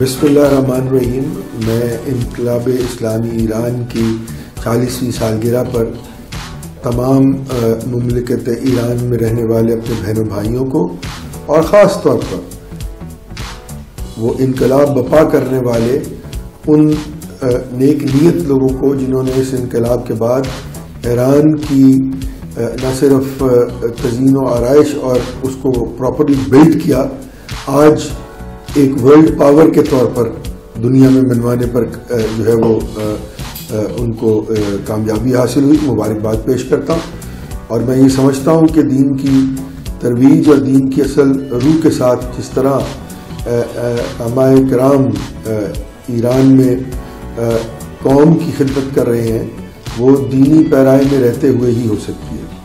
بسم اللہ الرحمن الرحیم۔ میں انقلاب اسلامی ایران کی 40ویں سالگرہ پر تمام مملکت ایران میں رہنے والے اپنے بہنوں بھائیوں کو اور خاص طور پر وہ انقلاب بپا کرنے والے ان نیک نیت لوگوں کو جنہوں نے اس انقلاب کے بعد ایران کی نہ صرف تزئین و آرائش اور اس کو پراپرلی بلڈ کیا، آج ایک ورلڈ پاور کے طور پر دنیا میں منوانے پر جو ہے وہ ان کو کامیابی حاصل ہوئی، مبارکباد پیش کرتا ہوں۔ اور میں یہ سمجھتا ہوں کہ دین کی ترویج اور دین کی اصل روح کے ساتھ جس طرح علماء کرام ایران میں قوم کی خدمت کر رہے ہیں، وہ دینی پیرائی میں رہتے ہوئے ہی ہو سکتی ہے۔